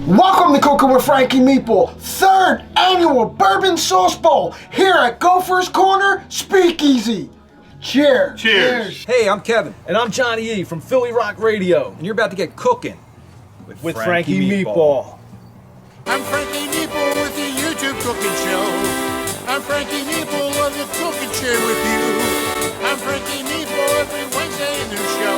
Welcome to Cooking with Frankie Meatball, 3rd annual Bourbon Sauce Bowl here at Gopher's Corner Speakeasy. Cheers. Cheers. Hey, I'm Kevin. And I'm Johnny E. from Philly Rock Radio. And you're about to get cooking With Frankie Meatball. I'm Frankie Meatball with the YouTube cooking show. I'm Frankie Meatball on the cooking chair with you. I'm Frankie Meatball every Wednesday, a new show.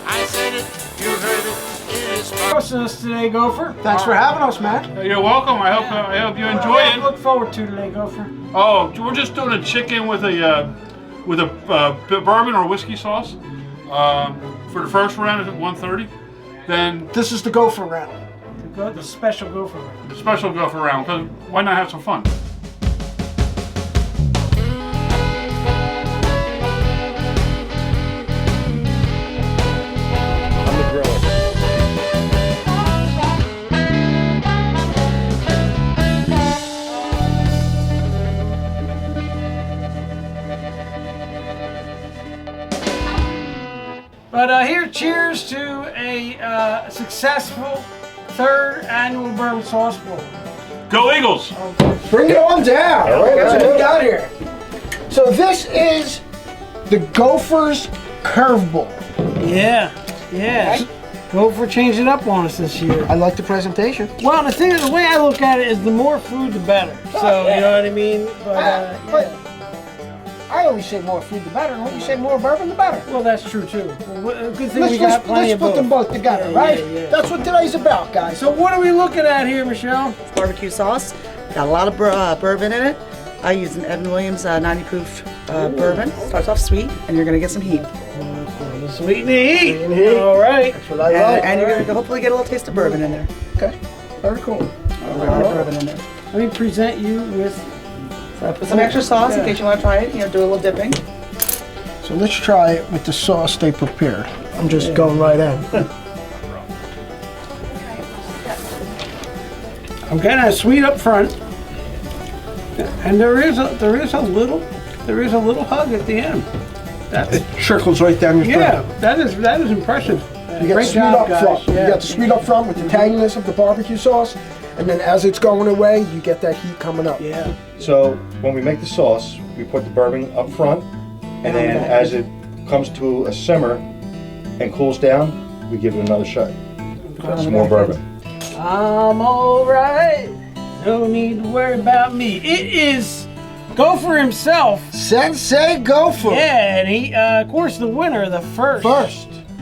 I said it, you heard it, it is fun. Hosting us today, Gopher. Thanks for having us, man. You're welcome. I hope you enjoy What do you it. look forward to today, Gopher? Oh, we're just doing a chicken with a bourbon or whiskey sauce. For the first round is at 1:30. Then This is the Gopher round. The special Gopher round. the special Gopher round. Because why not have some fun? I'm the griller. But here, cheers to a successful 3rd annual Bourbon Sauce Bowl. Go Eagles! Bring it on down. All right, that's what we got here. So this is the Gopher's Curveball. Yeah. Gopher changed it up on us this year. I like the presentation. Well, the way I look at it is the more food, the better. So, you know what I mean? But I always say more food the better, and when you say more bourbon the better. Well, that's true too. Well, good thing we got plenty Let's of put them both together, right? Yeah. That's what today's about, guys. So what are we looking at here, Michelle? Barbecue sauce. Got a lot of bourbon in it. I use an Evan Williams 90 proof bourbon. Starts off sweet, and you're gonna get some heat. Sweet and heat. All right. That's what I like. And you're gonna hopefully get a little taste of bourbon in there. Okay, very cool. Bourbon in there. Let me present you with. So I put some extra sauce in case you want to try it. You know, do a little dipping. So let's try it with the sauce they prepared. I'm just going right in. I'm getting a sweet up front, and there is a little hug at the end. It trickles right down your throat. Yeah, that is impressive. You got Great sweet job, up guys. front. Yeah. You got the sweet up front with the tanginess of the barbecue sauce, and then as it's going away, you get that heat coming up. Yeah. So when we make the sauce, we put the bourbon up front, and then as it comes to a simmer and cools down, we give it another shot. Some more bourbon. I'm all right. No need to worry about me. It is Gopher himself. Sensei Gopher. Yeah, and he, of course, the winner, the first.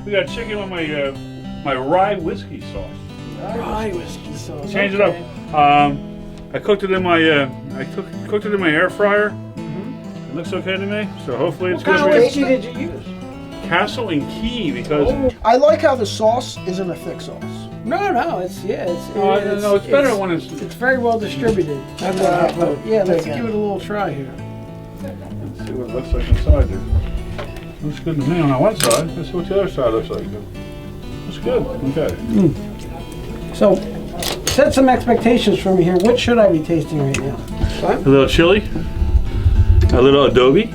We got chicken with my rye whiskey sauce. Rye whiskey sauce. Change it up. I cooked it in my cooked it in my air fryer. It looks okay to me. So hopefully it's What kind of good. whiskey did you use? Castle and Key because I like how the sauce isn't a thick sauce. No, it's better when it's. It's very well distributed. That's what I vote. Yeah, let's give it a little try here. Let's see what it looks like inside there. Looks good to me on that one side. Let's see what the other side looks like. Looks good. Okay. So, set some expectations for me here. What should I be tasting right now? A little chili, a little adobe.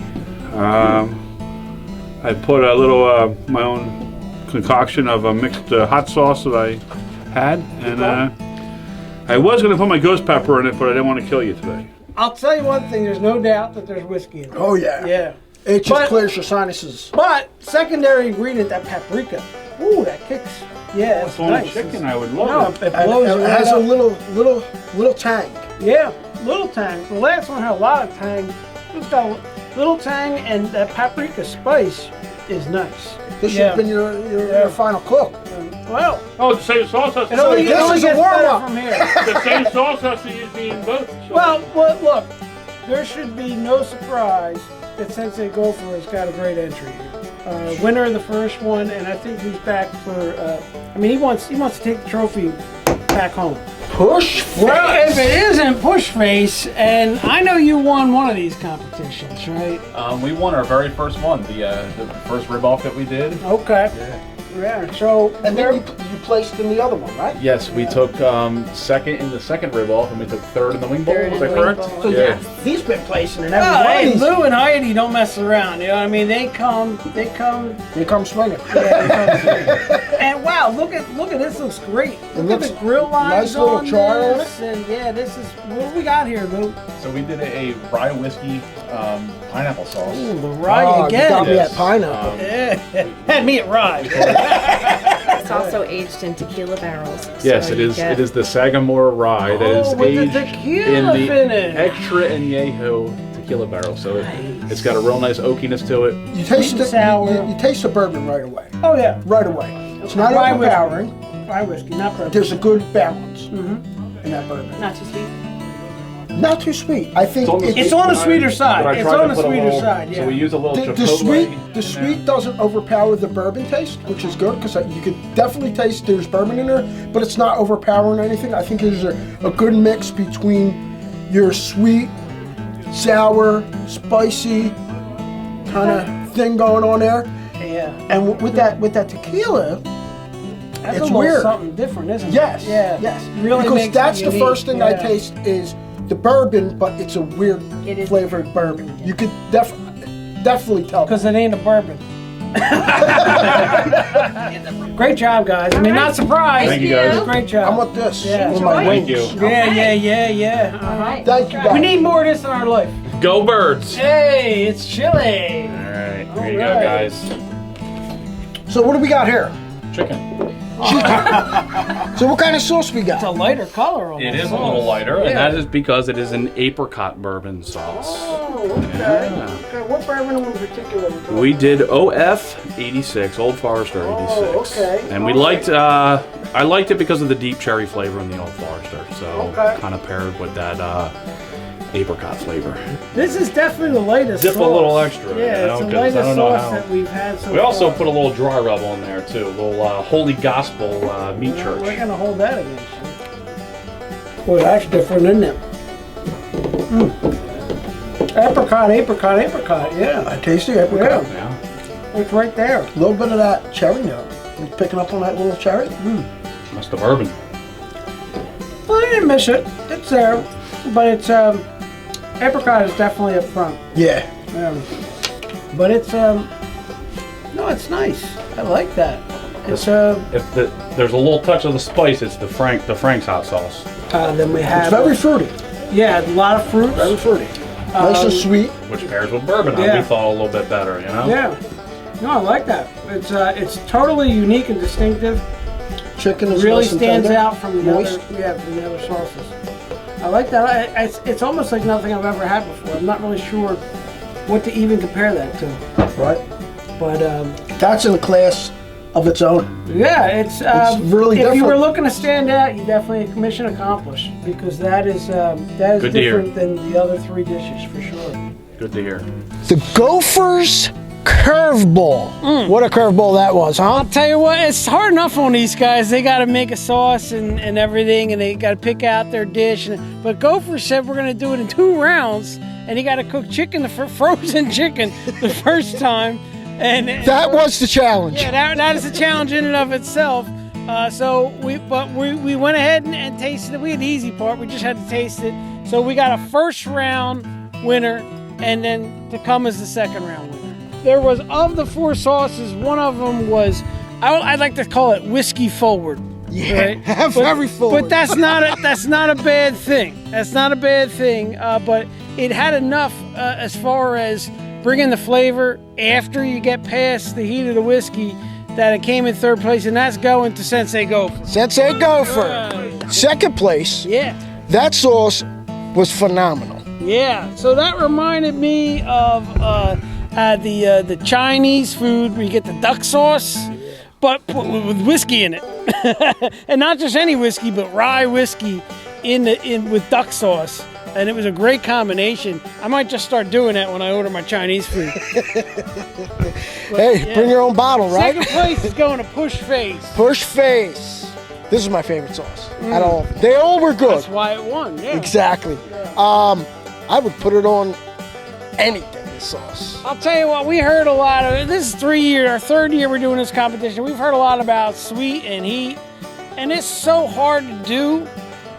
I put a little my own concoction of a mixed hot sauce that I had, and I was going to put my ghost pepper in it, but I didn't want to kill you today. I'll tell you one thing. There's no doubt that there's whiskey in it. Oh yeah. Yeah. It just But- clears your sinuses. But secondary ingredient, that paprika. Ooh, that kicks. Yeah, it's On nice. chicken, I would No, love it it. And blows it you has right a up. little tang. Yeah, little tang. The last one had a lot of tang. It's got a little tang, and that paprika spice is nice. This should Yeah. have been your final cook. Well, Oh, the same sauce has it only, this it only is a gets better warm-up. from here. the same sauce has to be in both. So. Well, look, there should be no surprise that Sensei Gopher has got a great entry here. Winner of the first one, and I think he's back for. I mean, he wants to take the trophy back home. Push face. Well, if it isn't push face, and I know you won one of these competitions, right? We won our very first one, the first rib-off that we did. Okay. Yeah. So, And then you placed in the other one, right? Yes, we took second in the second rib-off, and we took third in the wing bowl. Third Is in that the wing correct? bowl. So Yeah. he's been placing in every oh, one of hey, these. Lou and Heidi don't mess around. You know what I mean? They come. Here comes swinging. Yeah, they come. And wow, look at this. Looks great. Look at looks the grill lines nice little on char on this. And yeah, this is what do we got here, Lou? So we did a rye whiskey pineapple sauce. Ooh, the rye Oh, you again. got me Yes. at pineapple. Yeah, had me at rye. It's also aged in tequila barrels. Yes, so it you is. get- It is the Sagamore rye that is Oh, with the aged tequila in the finish. extra añejo tequila barrel. So it's got a real nice oakiness to it. You taste and the sour. You taste the bourbon right away. Oh yeah, Right away. It's not rye overpowering. whiskey. Rye whiskey, not bourbon. There's a good balance in that bourbon. Not too sweet. Not too sweet. I think It's on the sweeter side. But I It's tried on to the put a sweeter little- side. Yeah. So we use a little the chipotle. sweet. in The there. sweet doesn't overpower the bourbon taste, which is good because you could definitely taste there's bourbon in there, but it's not overpowering anything. I think there's a good mix between your sweet, sour, spicy kind of thing going on there, Yeah. and with that tequila. That's It's a little weird. something different, isn't it? Yes. Yeah. Yes. Really because makes it that's the unique. first thing I Yeah. taste is the bourbon, but it's a weird It is flavored bourbon. You could definitely tell. Because it ain't a bourbon. Great job, guys. I mean, not surprised. Thank you, guys. Great job. I want this. Yeah. with my Thank wings. you. Yeah. All right. Thank you, guys. We need more of this in our life. Go birds! Hey, it's chili. All right, here you All go, right. guys. So what do we got here? Chicken. So what kind of sauce we It's a got? lighter color on It this is a little sauce. lighter, Yeah. and that is because it is an apricot bourbon sauce. Oh, okay. Yeah. Okay. What bourbon in particular? We did OF 86, Old Forester 86. okay. And we liked, I liked it because of the deep cherry flavor in the Old Forester. So Okay. kind of paired with that apricot flavor. This is definitely the latest Dip a sauce. little extra, Yeah, you know, it's the 'cause I latest don't know sauce how- that we've had so We also far. put a little dry rub on there too, a little Holy Gospel meat We're church. gonna hold that against you. Boy, that's different, isn't it? Apricot. Yeah, I taste the apricot. Yeah, it's right there. A little bit of that cherry note. You picking up on that little cherry? that's the bourbon. Well, I didn't miss it. It's there, but it's apricot is definitely up front. Yeah. But it's no, it's nice. I like that. It's There's a little touch of the spice, it's the Frank's hot sauce. then we It's have very fruity. yeah, a lot of fruits. Very fruity. Nice and sweet. Which pairs with bourbon, Yeah. we thought a little bit better, you know? Yeah. No, I like that. It's totally unique and distinctive. Chicken is Really nice and stands tender. out from the Moist. from the other sauces. I like that. It's almost like nothing I've ever had before. I'm not really sure what to even compare that to. Right. But That's in a class of its own. yeah, it's really if you were different. looking to stand out, you definitely mission accomplished because that is Good to hear. different than the other three dishes for sure. Good to hear. The Gopher's Curveball. What a curveball that was, huh? I'll tell you what, it's hard enough on these guys. They got to make a sauce and everything, and they got to pick out their dish. But Gopher said we're going to do it in 2 rounds, and he got to cook chicken, frozen chicken, the first time. And That was the challenge. yeah, that is a challenge in and of itself. So we went ahead and tasted it. We had the easy part. We just had to taste it. So we got a first round winner, and then to come as the second round winner. There was, of the 4 sauces, one of them was, I'd like to call it whiskey forward. Yeah, Right? very forward. But that's not a bad thing. That's not a bad thing. But it had enough as far as bringing the flavor after you get past the heat of the whiskey that it came in 3rd place, and that's going to Sensei Gopher. Sensei Gopher. 2nd place. Yeah. That sauce was phenomenal. Yeah, so that reminded me of the Chinese food where you get the duck sauce, but with whiskey in it, and not just any whiskey, but rye whiskey with duck sauce, and it was a great combination. I might just start doing that when I order my Chinese food. Hey, bring your own bottle, right? 2nd place is going to Push Face. Push Face. This is my favorite sauce. At all. They all were good. That's why it won. Yeah. Exactly. I would put it on anything, this sauce. I'll tell you what, we heard a lot of, this is our 3rd year we're doing this competition. We've heard a lot about sweet and heat, and it's so hard to do,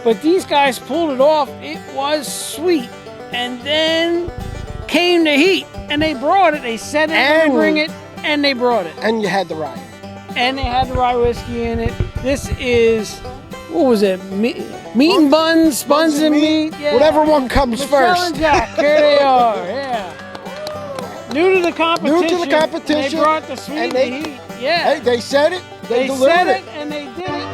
but these guys pulled it off. It was sweet, and then came the heat, and they brought it. They said they were going to bring it, and they brought it. And you had the rye. and they had the rye whiskey in it. This is, what was it? Meat and buns, buns and meat. Yeah. Whatever one comes Michelle first. and Jack, here they are. Yeah. New to the competition. New to the competition. They brought the sweet And and they- the heat. Yeah. Hey, they said it. They delivered said it. it and they did it.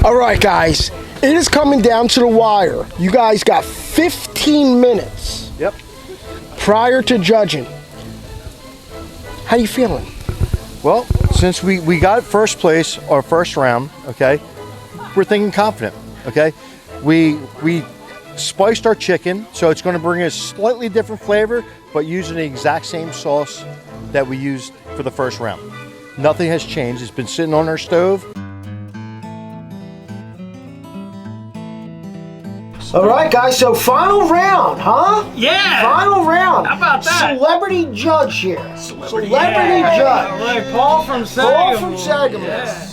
All right, guys. It is coming down to the wire. You guys got 15 minutes. Yep. Prior to judging. How you feeling? Well, since we got first place or first round, okay, we're thinking confident, okay? We spiced our chicken, so it's going to bring a slightly different flavor, but using the exact same sauce that we used for the first round. Nothing has changed. It's been sitting on our stove. All right, guys. So final round, huh? Yeah. Final round. How about that? Celebrity judge here. Celebrity judge. Like Paul from Sagamore. Paul from Sagamore. Yeah.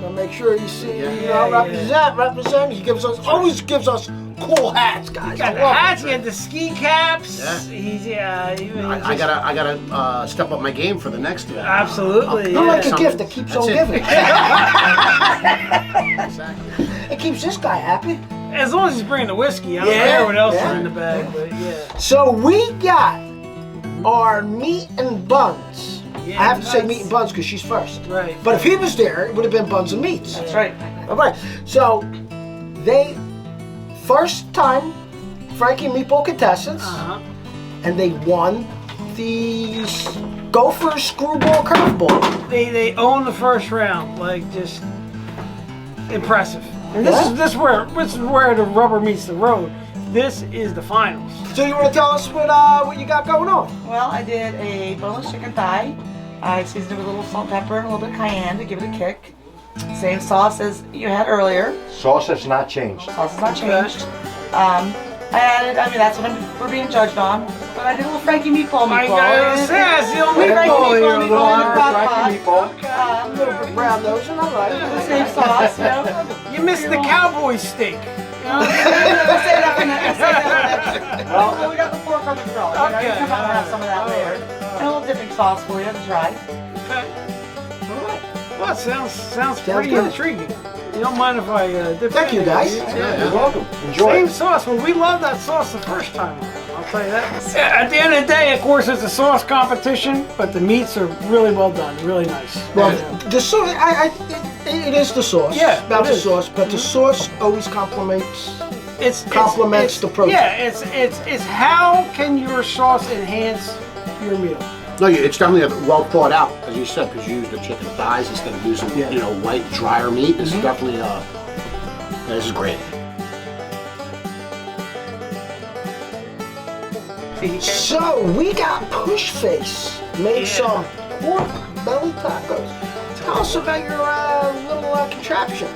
Now make sure you see, represent. He always gives us cool hats, guys. Got the hats, he had the ski caps. Yeah. He's I gotta step up my game for the next event. Absolutely. You're like a Something- gift that keeps that's on it. giving. Exactly. It keeps this guy happy. As long as he's bringing the whiskey, I don't Yeah, care what else yeah. are in the bag, but yeah. So we got our meat and buns. Yeah, I have to say buns. meat and buns because she's first. Right. But if he was there, it would have been buns and meats. That's right. All right. So they first time Frankie and Meatball contestants, Uh-huh. and they won the Gopher Screwball Curveball. They own the first round, like just impressive. And this Yeah. is where the rubber meets the road. This is the finals. So you want to tell us what you got going on? Well, I did a boneless chicken thigh. I seasoned it with a little salt, pepper, and a little bit of cayenne to give it a kick. Same sauce as you had earlier. Sauce has not changed. Sauce has not changed. That's what we're being judged on. But I did a little Frankie meatball. I gotta say, I see a little Frankie meatball here. meatball in the crock pot. A little bit brown nose, and I like The it. same sauce, you know. You missed the cowboy steak. You know? We'll save that for next. Well, we got the pork on the grill. You know, you can come out and have some of that later. And a little dipping sauce for you to try. Okay. Well, it sounds pretty good. intriguing. You don't mind if I dip Thank you, in? guys. You're welcome. Enjoy. Same sauce. Well, we love that sauce the first time. I'll tell you that. At the end of the day, of course, it's a sauce competition, but the meats are really well done, really nice. Well, the sauce, it is the sauce. Yeah, about it the is. sauce, but the sauce always complements. Complements the protein. Yeah, it's how can your sauce enhance your meal? No, it's definitely well thought out, as you said, because you use the chicken thighs instead of using, white, drier meat. This is definitely, this is great. So we got Push Face made some pork belly tacos. Tell us about your little contraption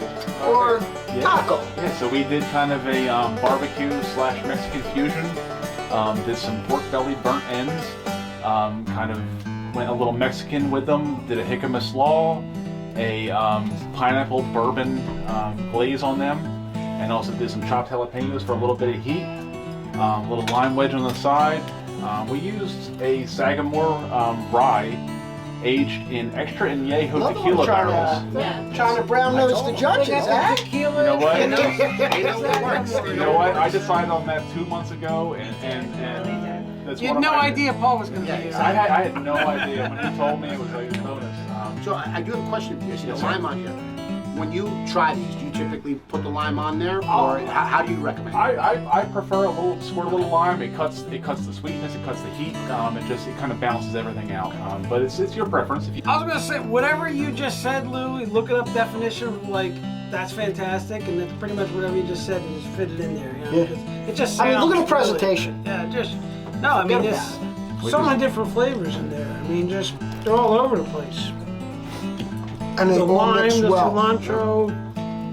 or taco. Yeah, so we did kind of a barbecue / Mexican fusion. Did some pork belly burnt ends. Kind of went a little Mexican with them. Did a jicama slaw, a pineapple bourbon glaze on them, and also did some chopped jalapenos for a little bit of heat. A little lime wedge on the side. We used a Sagamore rye aged in extra añejo Another tequila one barrels. trying to brown nose the judges, huh? You know what? You know what? I decided on that 2 months ago, and that's You one had of no my- idea Paul was going to be here. I had no idea. When he told me, it was like a bonus. So I do have a question for you. I see the lime on here. When you try these, do you typically put the lime on there, or how do you recommend it? I prefer squirt a little lime. It cuts the sweetness, it cuts the heat. It kind of balances everything out. But it's your preference. If you I was going to say, whatever you just said, Lou, look it up definition of like That's fantastic, and that's pretty much whatever you just said and just fit it in there. You know? Yeah. It just I mean, look at the sounds presentation. Really, yeah, just no. I mean, Forget there's so many different flavors in there. I mean, just they're all over the place. And they The all lime, mix the well. cilantro,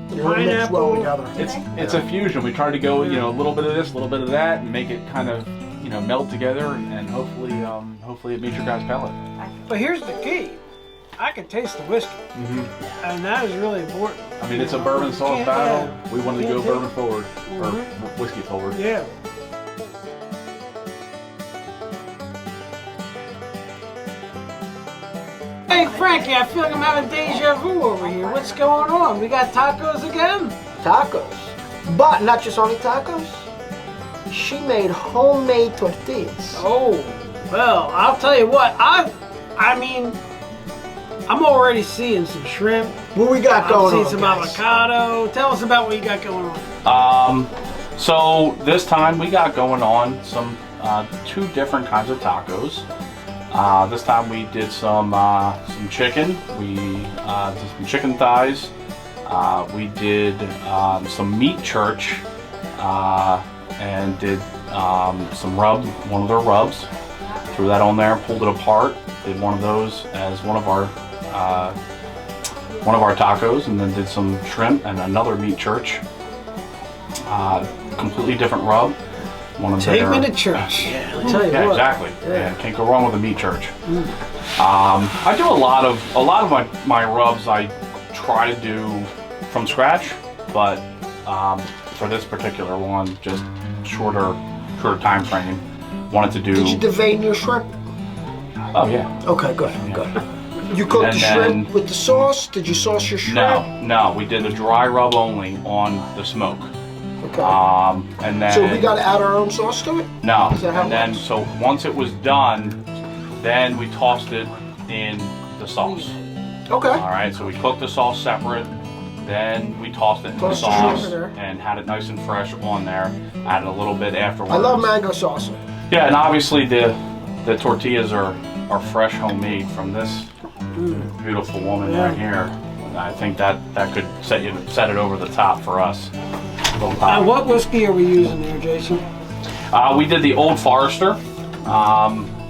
They all mix well together. It's a fusion. We tried to go, you know, a little bit of this, a little bit of that, and make it kind of, you know, meld together, and hopefully it meets your guys' palate. But here's the key. I can taste the whiskey, and that is really important. I mean, it's a bourbon sauce Can't- battle. yeah. We wanted to go Can't bourbon take- forward, or whiskey forward. Yeah. Hey Frankie, I feel like I'm having deja vu over here. What's going on? We got tacos again? Tacos. But not just only tacos. She made homemade tortillas. Oh, well, I'll tell you what. I mean, I'm already seeing some shrimp. What we got I'm going seeing on, some guys? avocado. Tell us about what you got going on. So this time we got going on some 2 different kinds of tacos. This time we did some chicken. We did some chicken thighs. We did some meat church and did some one of their rubs. Threw that on there, pulled it apart. Did one of those as one of our tacos, and then did some shrimp and another meat church. Completely different rub. Take me to church. Yeah, I'll tell you Yeah, what. exactly. Yeah, can't go wrong with a meat church. I do a lot of my rubs. I try to do from scratch, but for this particular one, just shorter time frame. Wanted to do. Did you devein your shrimp? Oh yeah. Okay, good, good. You cooked And the shrimp with the sauce? Did you sauce your shrimp? No. We did a dry rub only on the smoke. Okay. And then. So we got to add our own sauce to it? No. Is that how And it then, works? so once it was done, then we tossed it in the sauce. Okay. All right. So we cooked the sauce separate. Then we tossed it in the Tossed the shrimp sauce in there. and had it nice and fresh on there. Added a little bit afterwards. I love mango salsa. Yeah, and obviously the tortillas are fresh, homemade from this beautiful woman right here. And I think that could set it over the top for us. What whiskey are we using here, Jason? We did the Old Forester,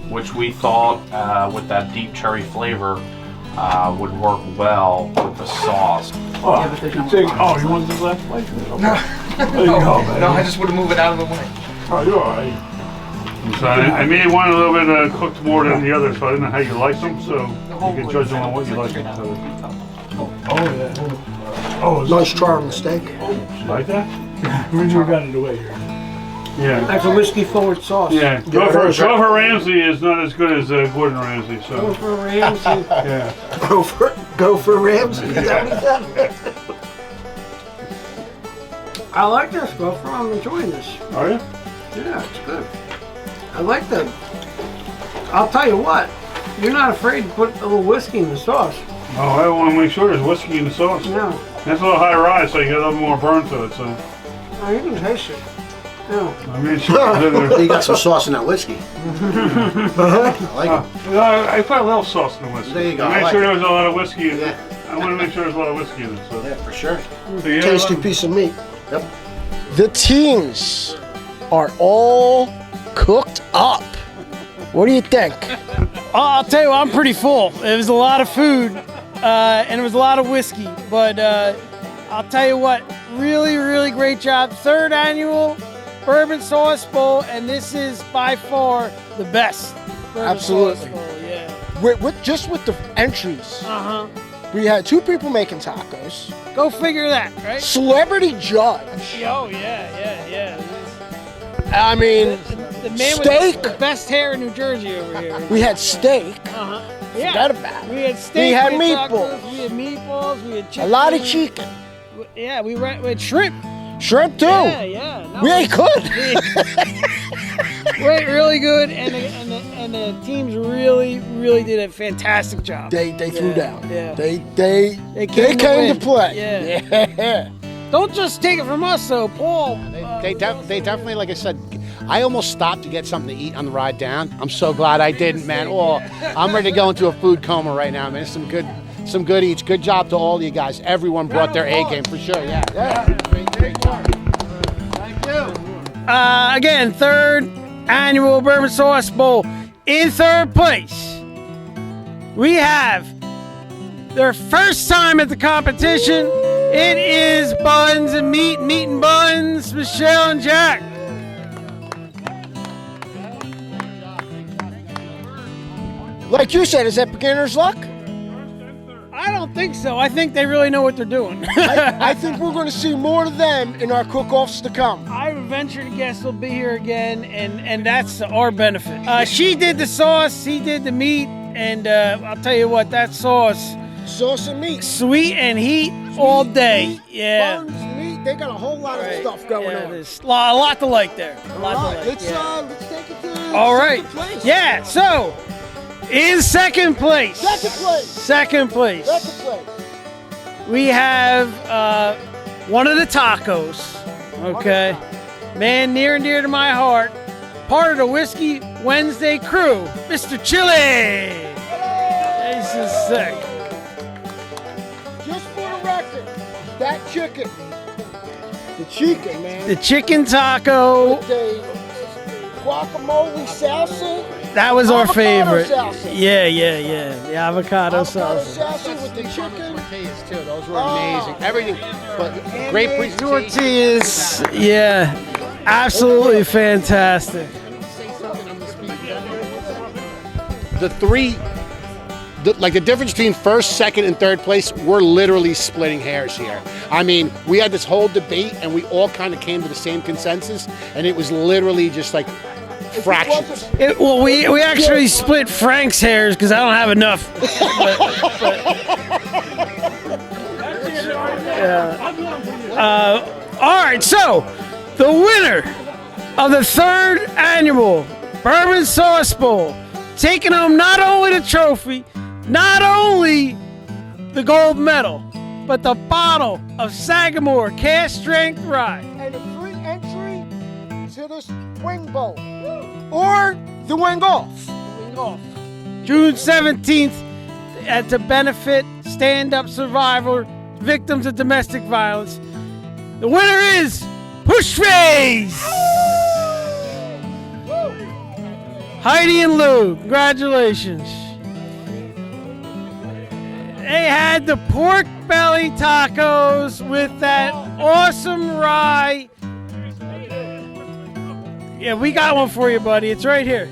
which we thought with that deep cherry flavor would work well with the sauce. Oh, you want this last plate? There you go, man. No, I just want to move it out of the way. Oh, you're all right. So I made one a little bit cooked more than the other, so I didn't know how you like them, so you can judge them on what you like. Oh, yeah. Oh, Nice try on the steak. you like that? We got it away here. Yeah. That's a whiskey forward sauce. Yeah. Gopher Ramsay is not as good as Gordon Ramsay, so. Gopher Ramsay. Yeah. Go for Ramsay. Is that what he said? I like this, Gopher. I'm enjoying this. Are you? Yeah, it's good. I like that. I'll tell you what. You're not afraid to put a little whiskey in the sauce. Oh, I want to make sure there's whiskey in the sauce. No. That's a little high rise, so you get a little more burn to it, so. Oh, you can taste it. No. I made sure. You got some sauce in that whiskey. I like it. I put a little sauce in the whiskey. There you go, I I made like sure it. there was a lot of whiskey in it. Yeah. I want to make sure there's a lot of whiskey in it, so. Yeah, for sure. So you Tasty have- piece of meat. Yep. The teams are all cooked up. What do you think? I'll tell you what, I'm pretty full. It was a lot of food, and it was a lot of whiskey. But I'll tell you what, really, really great job. 3rd annual Bourbon Sauce Bowl, and this is by far the best. Bourbon Absolutely. Sauce Bowl, yeah. Just with the entries, Uh-huh. we had 2 people making tacos. Go figure that, right? Celebrity judge. Oh, yeah. I mean, The man steak. with the best hair in New Jersey over here. We had steak. Uh-huh. Yeah. Forgot about it. We had steak. We had tacos, meatballs. We had meatballs. We had A chicken. lot of chicken. Yeah, we had shrimp. Shrimp too. Yeah. No, We ate good. we ate really good, and the teams really did a fantastic job. They threw down. Yeah. They came came to to play. Yeah. Don't just take it from us, though, Paul. They definitely, like I said, I almost stopped to get something to eat on the ride down. I'm so glad I didn't, man. Oh, I'm ready to go into a food coma right now, man. It's some good some good eats. Good job to all you guys. Everyone brought their A game for sure. Yeah. Thank you. Again, third annual Bourbon Sauce Bowl. In third place, we have their first time at the competition. It is Buns and Meat and Buns, Michelle and Jack. Like you said, is that beginner's luck? I don't think so. I think they really know what they're doing. I think we're going to see more of them in our cook-offs to come. I venture to guess they'll be here again, and that's our benefit. She did the sauce, he did the meat, and I'll tell you what, that sauce, Sauce and meat. sweet and heat all day. Yeah. Buns, meat, they got a whole lot of stuff going Yeah, on. there's a lot to like there. A lot All to right, like. Yeah. let's take it to All right. second place. Yeah, so in second place. Second place. Second place. Second place. We have one of the tacos. Okay. Man near and dear to my heart. Part of the Whiskey Wednesday crew, Mr. Chili. This is sick. Just for the record, that chicken, the chicken, man, The chicken taco, the guacamole salsa, that was our avocado favorite. salsa. Yeah. The avocado avocado salsa. salsa with the chicken. Tortillas too. Those were amazing. Everything, but great presentation. Tortillas. Yeah. Absolutely fantastic. The three, like the difference between first, second, and third place, we're literally splitting hairs here. I mean, we had this whole debate, and we all kind of came to the same consensus, and it was literally just like fractions. Well, we actually split Frank's hairs because I don't have enough. All right, so the winner of the third annual Bourbon Sauce Bowl, taking home not only the trophy, not only the gold medal, but the bottle of Sagamore Cask Strength Rye. And a free entry to this wing bowl. Or the wing off. June 17th to benefit stand-up survivor victims of domestic violence. The winner is Pushface! Heidi and Lou, congratulations. They had the pork belly tacos with that awesome rye. Yeah, we got one for you, buddy. It's right here.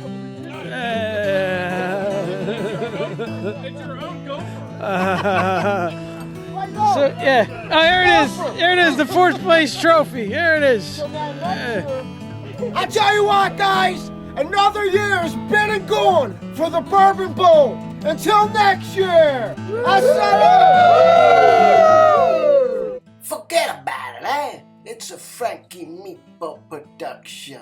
So yeah, oh, here it is. Here it is, the fourth place trophy. Here it is. I tell you what, guys, another year has been and gone for the Bourbon Bowl. Until next year, I said, forget about it, eh? It's a Frankie Meatball production.